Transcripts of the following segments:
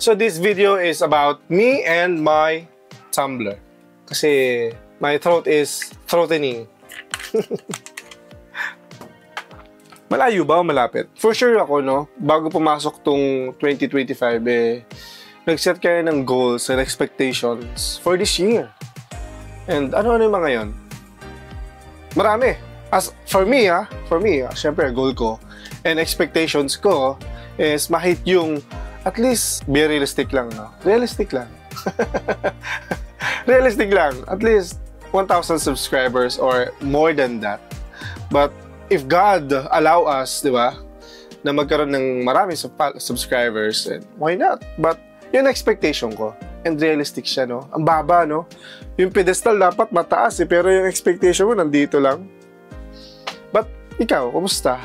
So this video is about me and my Tumblr. Kasi my throat is throatening. Malayo ba o malapit? For sure ako, no? Bago pumasok tong 2025, nag-set kayo ng goals and expectations for this year. And ano-ano yung mga yon? Marami. As for me, syempre, goal ko and expectations ko is mahit yung at least be realistic lang, no? Realistic lang. Realistic lang. At least 1,000 subscribers or more than that. But if God allow us, di ba, na magkaroon ng maraming subscribers, why not? But yun expectation ko. And realistic siya, no? Ang baba, no? Yung pedestal dapat mataas, pero yung expectation mo nandito lang. But ikaw, kumusta?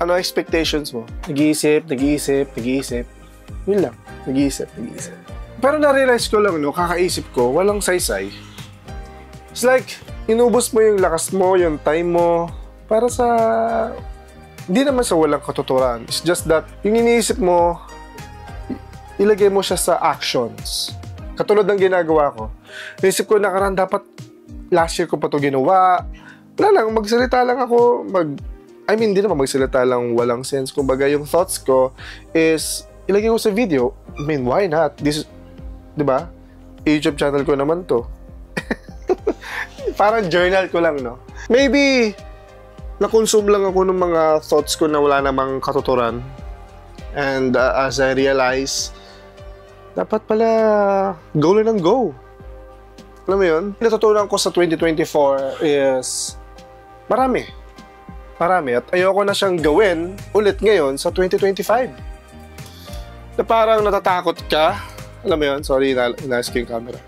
Ano expectations mo? Nag-iisip. Yun lang. Nag-iisip. Pero na-realize ko lang, no? Kakaisip ko, walang saysay. It's like, inubos mo yung lakas mo, yung time mo, para sa... Hindi naman sa walang katuturan. It's just that, yung iniisip mo, ilagay mo siya sa actions. Katulad ng ginagawa ko. Naisip ko nakaraan, dapat last year ko pa ito ginawa. Wala lang, magsalita lang ako. Hindi naman magsalita lang walang sense. Kumbaga, yung thoughts ko is, ilagay ko sa video. Why not? This, di ba? YouTube channel ko naman to. Parang journal ko lang, no? Maybe, na-consume lang ako ng mga thoughts ko na wala namang katuturan. And as I realize, dapat pala go lang ng go. Alam mo yun? Natutunan ko sa 2024 is marami. At ayoko na siyang gawin ulit ngayon sa 2025. Na parang natatakot ka. Alam mo yun? Sorry, inaayos ko yung camera.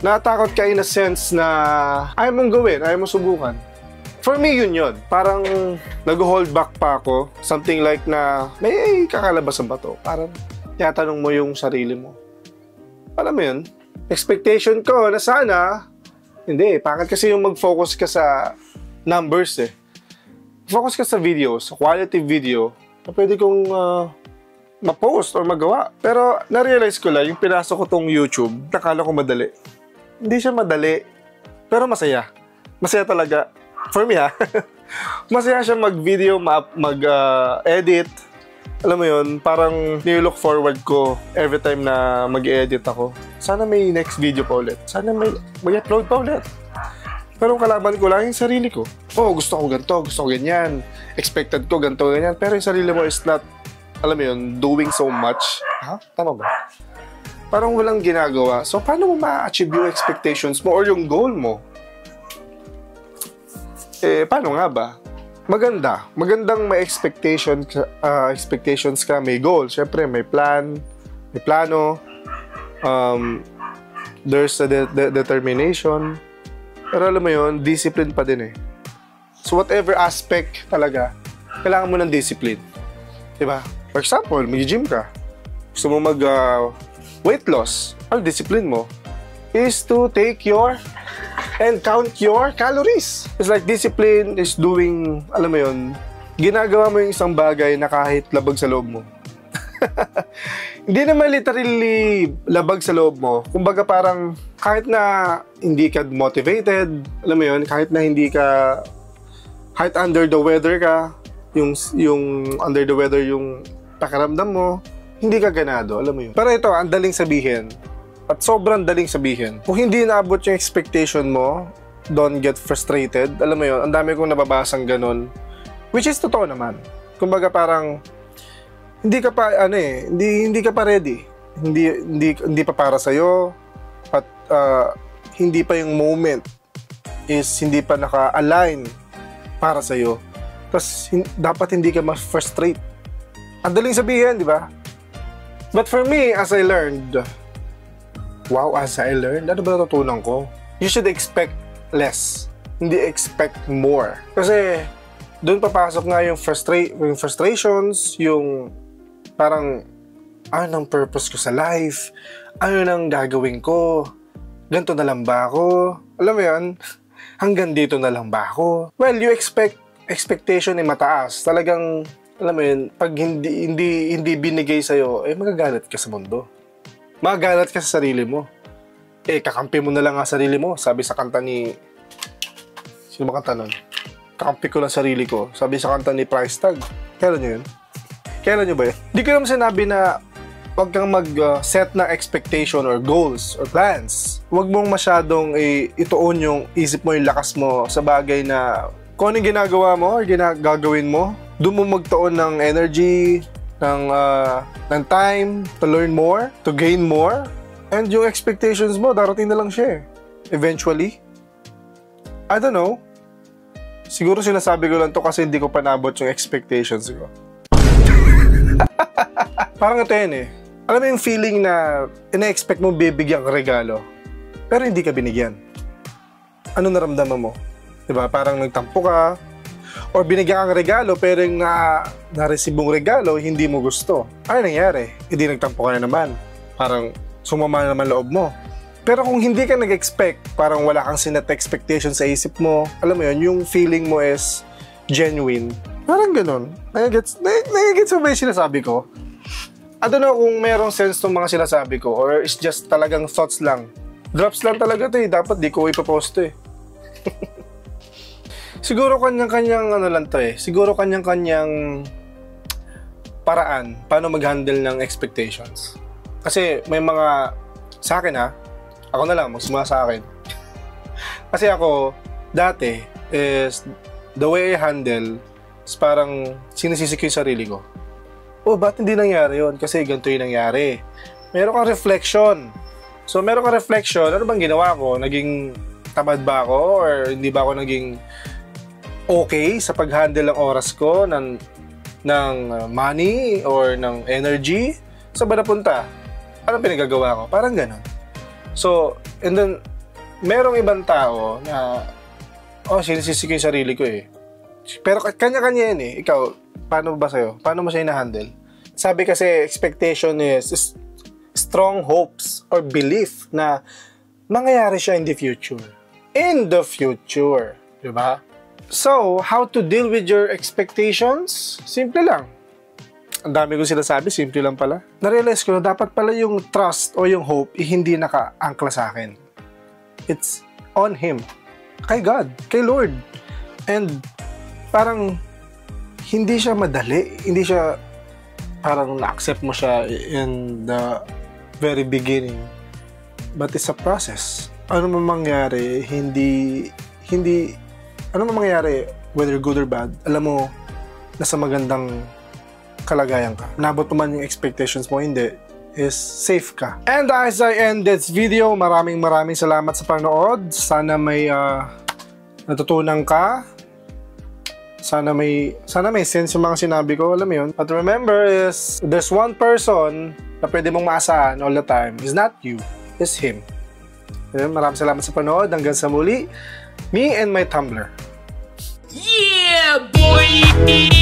Natatakot ka in a sense na ayaw mong gawin, ayaw mong subukan. For me, yun. Parang nag-hold back pa ako. Something like na may kakalabasan ba to? Parang tinatanong mo yung sarili mo. Alam mo yun? Expectation ko na sana, hindi. Bakit kasi yung mag-focus ka sa numbers Focus ka sa video, sa quality video, na pwede kong ma-post or magawa. Pero na-realize ko lang, yung pinasok ko tong YouTube, nakala ko madali. Hindi siya madali, pero masaya. Masaya talaga. For me, masaya siya mag-video, mag-edit. Alam mo yun, parang nilook forward ko every time na mag-edit ako. Sana may next video pa ulit. Sana may upload pa ulit. Pero kalaban ko lang yung sarili ko. Oh, gusto ko ganito, gusto ko ganyan. Expected ko ganito, ganyan. Pero yung sarili mo is not, alam mo yun, doing so much. Ha? Tama ba? Parang walang ginagawa. So, paano mo ma-achieve yung expectations mo or yung goal mo? Paano nga ba? Magandang may expectations ka, may goal. Siyempre, may plan, may plano. There's a determination. Pero alam mo yun, discipline pa din So whatever aspect talaga, kailangan mo ng discipline. Diba? For example, mag-gym ka. Gusto mo weight loss. Ang discipline mo is to take and count your calories. It's like discipline is doing, alam mo yun, ginagawa mo yung isang bagay na kahit labag sa loob mo. Hindi naman literally labag sa loob mo. Kumbaga parang kahit na hindi ka motivated, alam mo yun, kahit under the weather ka, yung under the weather yung pakiramdam mo, hindi ka ganado, alam mo yun. Pero ito, ang daling sabihin, at sobrang daling sabihin, kung hindi naabot yung expectation mo, don't get frustrated, alam mo yun, ang dami kong nababasang ganun, which is totoo naman. Kumbaga parang, hindi ka pa hindi ka pa ready. Hindi pa para sa iyo at hindi pa yung moment is hindi pa naka-align para sa iyo. Tapos dapat hindi ka ma-frustrate. Ang daling sabihin, di ba? But for me, as I learned, ano ba natutunan ko? You should expect less. Hindi expect more. Kasi doon papasok nga yung frustrations, yung parang, ano nang purpose ko sa life? Ano nang gagawin ko? Ganito na lang ba ako? Alam mo yun? Hanggang dito na lang ba ako? Well, you expectation ay mataas. Talagang alam mo yun, pag hindi binigay sa'yo, magagalit ka sa mundo. Magagalit ka sa sarili mo. Kakampi mo na lang ang sarili mo. Sabi sa kanta ni... Sino ba kanta nun? Kakampi ko lang sarili ko. Sabi sa kanta ni Price Tag. Kailan nyo yun? Kailan nyo ba yun? Di ko naman sinabi na huwag kang mag-set ng expectation or goals or plans. Huwag mong masyadong ituon yung isip mo, yung lakas mo sa bagay na kung anong ginagawa mo or gagawin mo. Doon mo magtuon ng energy, ng time to learn more, to gain more. And yung expectations mo, darating na lang siya eventually. I don't know. Siguro sinasabi ko lang to kasi hindi ko pa nabot yung expectations ko. Parang ito yun Alam mo yung feeling na ina-expect mo bibigyan ka regalo, pero hindi ka binigyan. Ano naramdaman mo? Diba? Parang nagtampo ka, or binigyan kang regalo, pero yung na-receive mong regalo, hindi mo gusto. Ano nangyari? Hindi nagtampo ka na naman. Parang sumama na naman loob mo. Pero kung hindi ka nag-expect, parang wala kang sinet expectation sa isip mo, alam mo yun, yung feeling mo is genuine. Parang ganun. Nagigets mo ba yung sinasabi ko? I don't know kung merong sense tong mga sinasabi ko or it's just talagang thoughts lang. Drops lang talaga to Dapat di ko ipopost to Siguro kanyang-kanyang ano lang to Siguro kanyang-kanyang paraan paano mag-handle ng expectations. Kasi may mga sa akin ako na lang magsimula sa akin. Kasi ako dati is the way I handle is parang sinisisi ko yung sarili ko. Ba't hindi nangyari yun? Kasi ganito yung nangyari. Meron kang reflection. So meron kang reflection, ano bang ginawa ko? Naging tamad ba ako? Or hindi ba ako naging okay sa pag-handle ng oras ko, ng money, or ng energy? Saan ba napunta? Ano pinagagawa ko? Parang ganun. So, and then, merong ibang tao na, sinisisi ko yung sarili ko Pero kanya-kanya yan Ikaw, paano ba sa'yo? Paano mo siya hina-handle? Sabi kasi, expectation is strong hopes or belief na mangyayari siya in the future. In the future. Diba? So, how to deal with your expectations? Simple lang. Ang dami kong sinasabi, simple lang pala. Narealize ko na dapat pala yung trust o yung hope hindi naka-angkla sa akin. It's on Him. Kay God. Kay Lord. And parang hindi siya madali. Hindi siya parang na-accept mo siya in the very beginning. But it's a process. Ano man mangyari, ano man mangyari, whether good or bad, alam mo, nasa magandang kalagayan ka. Nabot mo man yung expectations mo, hindi, is safe ka. And as I end this video, maraming salamat sa panood. Sana may natutunan ka. Sana may sense yung mga sinabi ko, alam mo yun. But remember is, there's one person na pwede mong maasahan all the time. Is not you, is Him. Maraming salamat sa panood. Hanggang sa muli, me and my Tumblr. Yeah, boy!